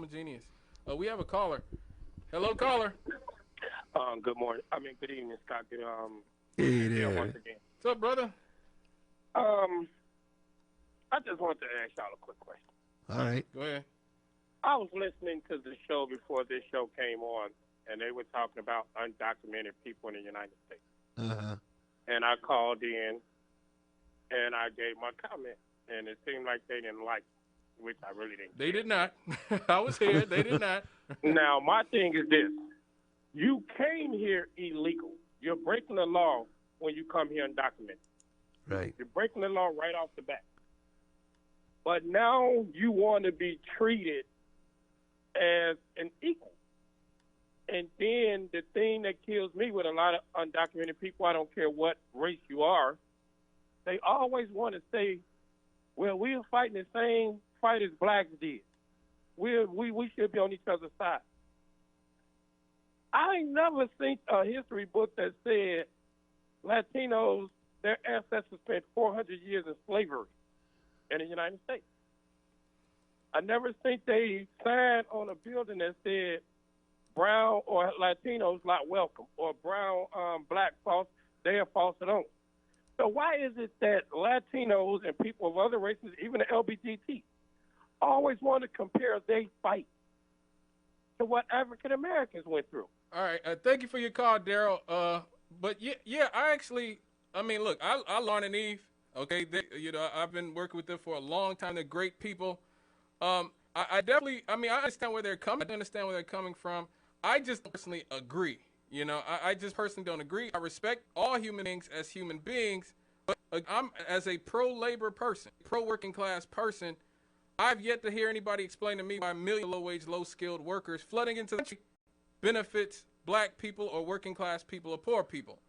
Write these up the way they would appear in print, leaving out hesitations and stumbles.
homogeneous. We have a caller. Hello, caller. Good morning. Good evening, Scott. Hey Yeah, there. once again. What's up, brother? I just wanted to ask y'all a quick question. All right. Go ahead. I was listening to the show before this show came on, and they were talking about undocumented people in the United States. Uh-huh. And I called in, and I gave my comment, and it seemed like they didn't like it, which I really didn't. They did not. I was here. They did not. Now, my thing is this. You came here illegal. You're breaking the law when you come here undocumented. Right. You're breaking the law right off the bat. But now you want to be treated as an equal. And then the thing that kills me with a lot of undocumented people, I don't care what race you are, they always want to say, well, we're fighting the same fight as blacks did. We should be on each other's side. I ain't never seen a history book that said Latinos, their ancestors spent 400 years in slavery in the United States. I never seen they signed on a building that said brown or Latinos not welcome, or brown, black folks, they are false and on. So why is it that Latinos and people of other races, even the LGBT, always want to compare their fight to what African Americans went through? All right. Thank you for your call, Daryl. But yeah, look, I Lauren and Eve. Okay, I've been working with them for a long time. They're great people. I definitely, I understand where they're coming. I understand where they're coming from. I just personally agree. I just personally don't agree. I respect all human beings as human beings, but I'm as a pro-labor person, pro-working class person. I've yet to hear anybody explain to me why a million low-wage, low-skilled workers flooding into the country benefits black people or working class people or poor people.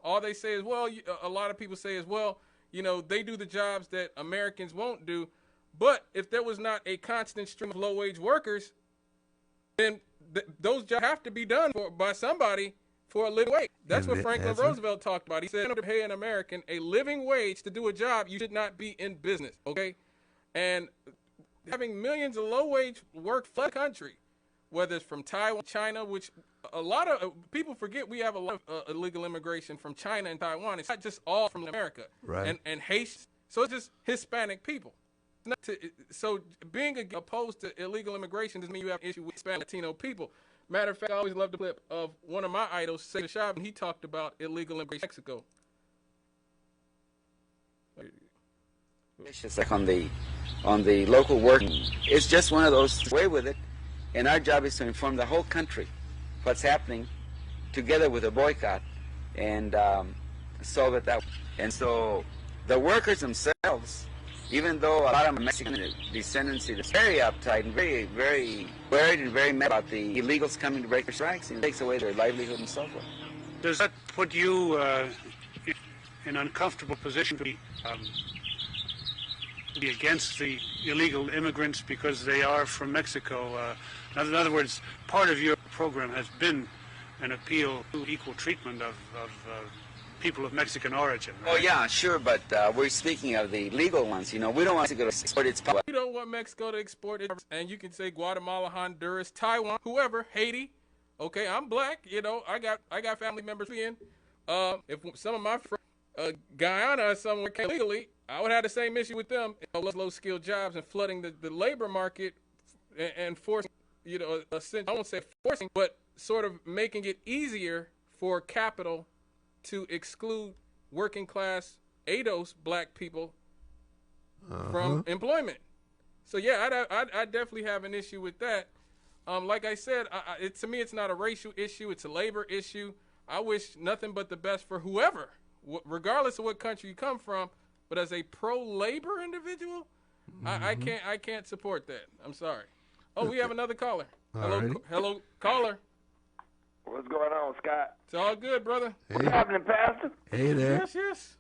All they say is, well, a lot of people say is, well, they do the jobs that Americans won't do. But if there was not a constant stream of low-wage workers, then those jobs have to be done by somebody for a living wage. That's what Franklin Roosevelt talked about. He said, to pay an American a living wage to do a job, you should not be in business, okay? And having millions of low-wage work flood the country, whether it's from Taiwan, China, which a lot of people forget we have a lot of illegal immigration from China and Taiwan. It's not just all from America. Right. And Haitians. So it's just Hispanic people. So being opposed to illegal immigration doesn't mean you have an issue with Hispanic Latino people. Matter of fact, I always love the clip of one of my idols, Cesar Chavez, and he talked about illegal immigration in Mexico. It's just like on the local work. It's just one of those way with it, and our job is to inform the whole country what's happening, together with a boycott, and solve it that way. And so the workers themselves, even though a lot of them are Mexican descendancy, they're very uptight and very, very worried and very mad about the illegals coming to break their strikes, and it takes away their livelihood and so forth. Does that put you in an uncomfortable position to be against the illegal immigrants because they are from Mexico? In other words, part of your program has been an appeal to equal treatment of people of Mexican origin, right? Oh yeah, sure, but we're speaking of the legal ones. We don't want Mexico to export its power. We don't want Mexico to export it, and you can say Guatemala, Honduras, Taiwan, whoever, Haiti. Okay, I'm black. I got family members in. If some of my friends, Guyana or somewhere came legally, I would have the same issue with them. Low-skilled jobs and flooding the labor market and forcing, I won't say forcing, but sort of making it easier for capital to exclude working class ADOS black people from employment. So yeah, I definitely have an issue with that. Like I said, to me it's not a racial issue, it's a labor issue. I wish nothing but the best for whoever, regardless of what country you come from. But as a pro-labor individual, I can't support that. I'm sorry. Oh, we have another caller. Hello, caller. What's going on, Scott? It's all good, brother. Hey. What's happening, Pastor? Hey there. Yes.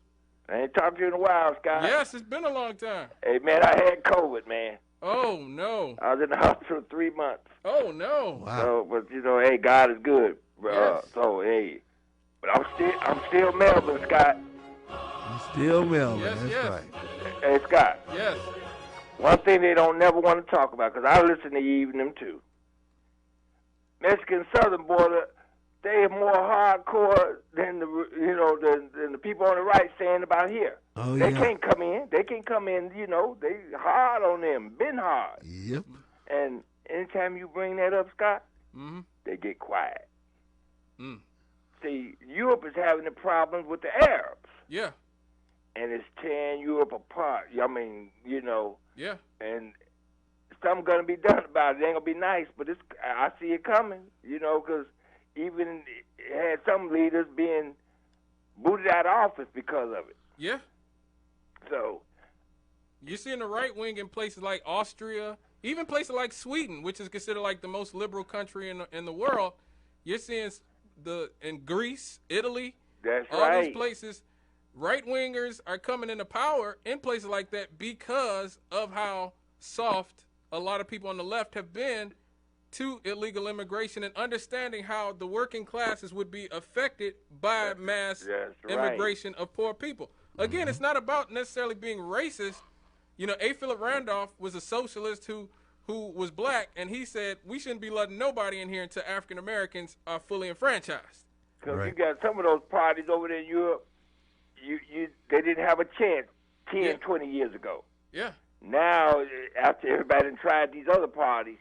I ain't talked to you in a while, Scott. Yes, it's been a long time. Hey, man, I had COVID, man. Oh, no. I was in the hospital 3 months. Oh, no. Wow. So, but, hey, God is good. Yes. So, hey, but I'm still Melvin, Scott. You still Melvin. Yes, That's yes. right. Hey, Scott. Yes. one thing they don't never want to talk about, because I listen to you and them too. Mexican southern border, they are more hardcore than than the people on the right saying about here. Oh, They yeah. can't come in. They can't come in. They hard on them, been hard. Yep. And anytime you bring that up, Scott, Mm-hmm. they get quiet. Mm. See, Europe is having the problems with the Arabs, Yeah. and it's tearing Europe apart. I mean, Yeah. and something gonna be done about it. It ain't gonna be nice, but I see it coming. Because even it had some leaders being booted out of office because of it. Yeah. So You're seeing the right wing in places like Austria, even places like Sweden, which is considered like the most liberal country in the world. You're seeing in Greece, Italy, that's all right. these places, right wingers are coming into power in places like that because of how soft a lot of people on the left have been to illegal immigration and understanding how the working classes would be affected by mass That's right. immigration of poor people. Again, it's not about necessarily being racist. A. Philip Randolph was a socialist who was black, and he said we shouldn't be letting nobody in here until African Americans are fully enfranchised. Because Right. you got some of those parties over there in Europe, they didn't have a chance 10, Yeah. 20 years ago. Yeah. Now, after everybody done tried these other parties,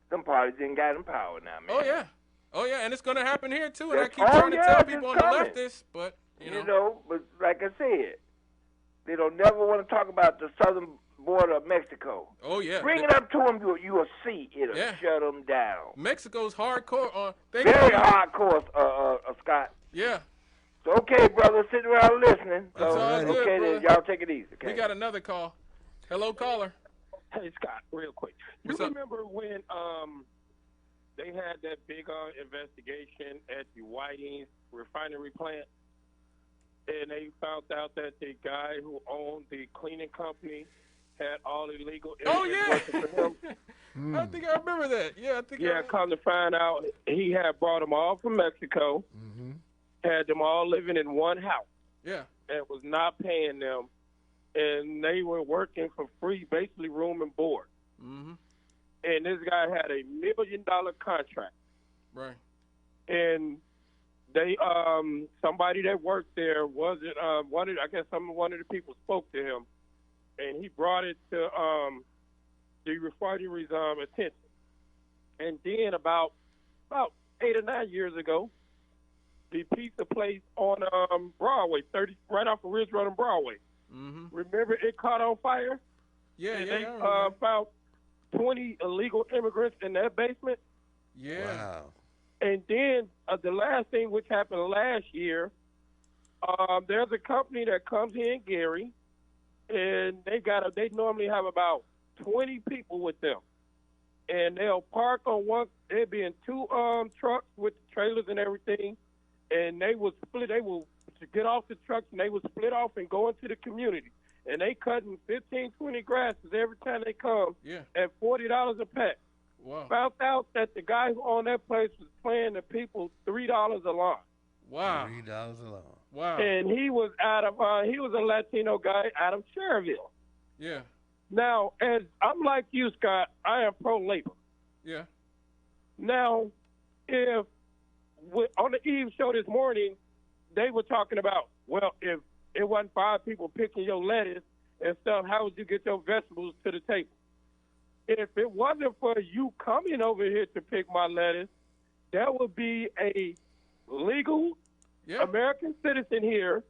some parties didn't got in power now, man. Oh yeah, and it's gonna happen here too. And I Yes. keep Oh, trying to yeah, tell it's people on coming. the leftists, but But like I said, they don't never want to talk about the southern border of Mexico. Oh yeah, Bring it up to them, you will see it'll Yeah. shut them down. Mexico's hardcore on. Very hardcore, Scott. Yeah, So, okay, brother, sitting around listening. That's So, all good, okay, then brother. y'all take it easy. Okay. we got another call. Hello, caller. Hey, Scott, real quick. You What's up? remember when they had that big investigation at the Whiting's refinery plant, and they found out that the guy who owned the cleaning company had all illegal Oh immigrants yeah, working for him? I think I remember that. Yeah, I think. Yeah, come to find out, he had brought them all from Mexico, had them all living in one house, Yeah. and was not paying them, and they were working for free, basically room and board. Mm-hmm. And this guy had $1 million contract, Right. and they somebody that worked there wasn't one of the people spoke to him, and he brought it to the refinery's attention. And then about 8 or 9 years ago, the pizza place on Broadway, right off of Ridge Road on Broadway. Mm-hmm. Remember it caught on fire? Yeah, And yeah, they I remember. found 20 illegal immigrants in that basement. Yeah. Wow. And then the last thing, which happened last year, there's a company that comes here in Gary, and they normally have about 20 people with them, and they'll park on one. There'll be in two trucks with trailers and everything, and they will split. They will get off the trucks and they will split off and go into the community. And they cutting 15, 20 grasses every time they come Yeah. at $40 a peck. Wow. Found out that the guy who owned that place was paying the people $3 a lawn. Wow. $3 alone. Wow. And he was he was a Latino guy out of Cherville. Yeah. Now, as I'm like you, Scott, I am pro-labor. Yeah. Now, if on the Eve show this morning, they were talking about, well, if it wasn't 5 people picking your lettuce and stuff, how would you get your vegetables to the table? If it wasn't for you coming over here to pick my lettuce, there would be a legal Yeah. American citizen here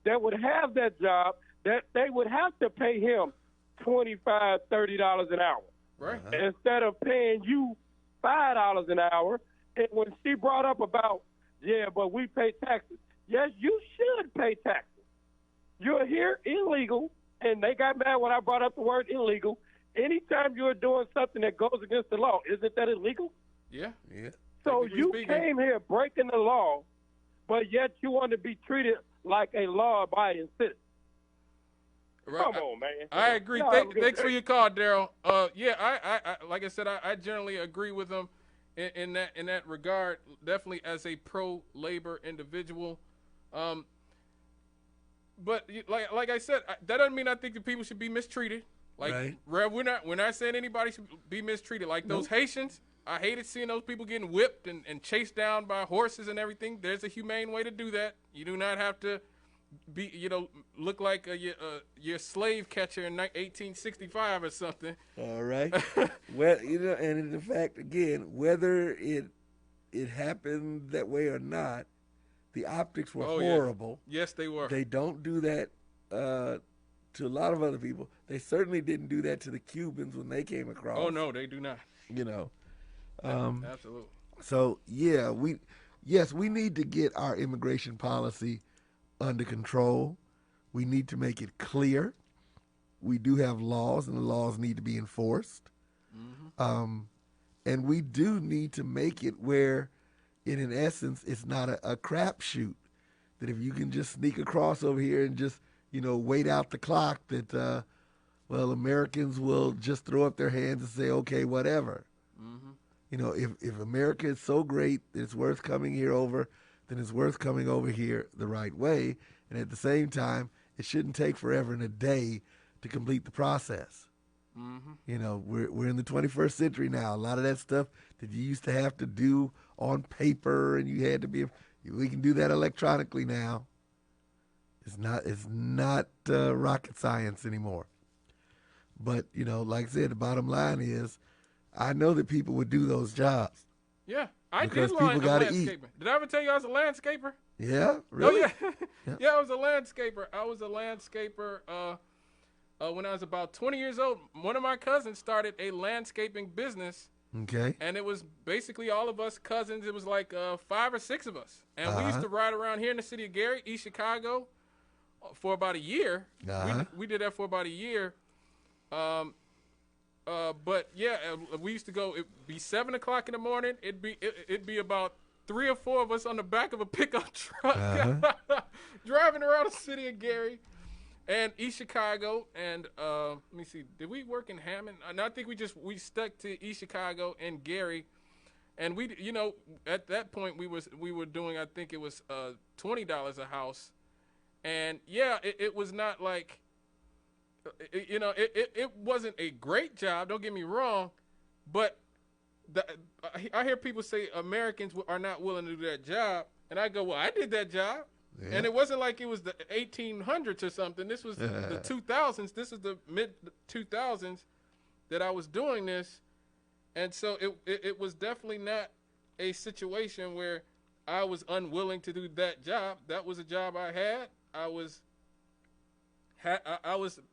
that would have that job, that they would have to pay him $25, $30 an hour Right. instead of paying you $5 an hour. And when she brought up about, yeah, but we pay taxes. Yes, you should pay taxes. You're here illegal, and they got mad when I brought up the word illegal. Anytime you're doing something that goes against the law, isn't that illegal? Yeah. Yeah. So Technically you speaking. came here breaking the law, but yet you want to be treated like a law-abiding citizen. Right. Come on, man. I agree. No, Thanks for your call, Daryl. Yeah, I like I said, I generally agree with him in that regard. Definitely as a pro-labor individual. But like I said, that doesn't mean I think that people should be mistreated. Like, Right. Rev, we're not saying anybody should be mistreated. Like those Haitians, I hated seeing those people getting whipped and chased down by horses and everything. There's a humane way to do that. You do not have to be, look like your slave catcher in 1865 or something. All right. Well, and in the fact, again, whether it happened that way or not, the optics were horrible. Yeah. Yes, they were. They don't do that to a lot of other people. They certainly didn't do that to the Cubans when they came across. Oh, no, they do not. Absolutely. So, yeah, we need to get our immigration policy under control. We need to make it clear. We do have laws, and the laws need to be enforced. Mm-hmm. And we do need to make it where, in essence, it's not a crapshoot. That if you can just sneak across over here and just, wait out the clock, that, Americans will just throw up their hands and say, okay, whatever. Mm-hmm. If America is so great that it's worth coming here over, then it's worth coming over here the right way. And at the same time, it shouldn't take forever and a day to complete the process. Mm-hmm. We're in the 21st century now. A lot of that stuff that you used to have to do on paper and you had to be, we can do that electronically now. It's not rocket science anymore. But, like I said, the bottom line is, I know that people would do those jobs. Yeah, I because did people got to eat. Did I ever tell you I was a landscaper? Yeah, really? Oh, yeah. Yeah, I was a landscaper. I was a landscaper when I was about 20 years old. One of my cousins started a landscaping business. Okay. And it was basically all of us cousins. It was like 5 or 6 of us. And we used to ride around here in the city of Gary, East Chicago, for about a year. We did that for about a year. But yeah, we used to go. It'd be 7 o'clock in the morning. It'd be about 3 or 4 of us on the back of a pickup truck, driving around the city of Gary and East Chicago. And let me see, did we work in Hammond? No, I think we stuck to East Chicago and Gary. And we, at that point we were doing, I think it was $20 a house. And yeah, it was not like. It wasn't a great job, don't get me wrong, but I hear people say Americans are not willing to do that job, and I go, well, I did that job, and it wasn't like it was the 1800s or something. This was the 2000s. This is the mid-2000s that I was doing this, and so it was definitely not a situation where I was unwilling to do that job. That was a job I had.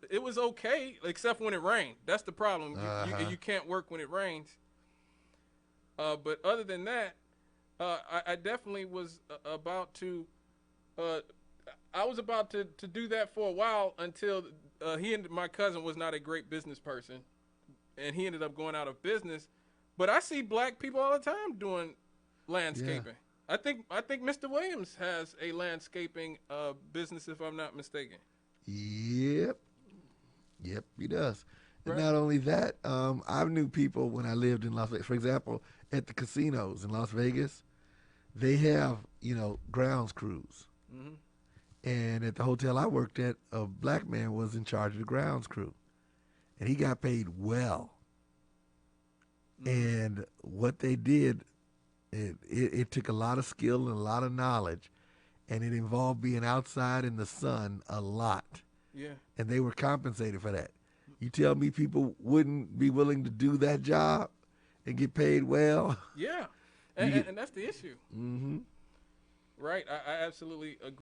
It was okay, except when it rained. That's the problem. You can't work when it rains. But other than that, I definitely was about to do that for a while until my cousin was not a great business person, and he ended up going out of business. But I see black people all the time doing landscaping. Yeah. I think Mr. Williams has a landscaping business, if I'm not mistaken. Yep, he does. And not only that, I knew people when I lived in Las Vegas. For example, at the casinos in Las Vegas, they have, grounds crews. Mm-hmm. And at the hotel I worked at, a black man was in charge of the grounds crew. And he got paid well. Mm-hmm. And what they did, it took a lot of skill and a lot of knowledge. And it involved being outside in the sun a lot. Yeah. And they were compensated for that. You tell me people wouldn't be willing to do that job and get paid well? Yeah. And that's the issue. Mm-hmm. Right. I absolutely agree.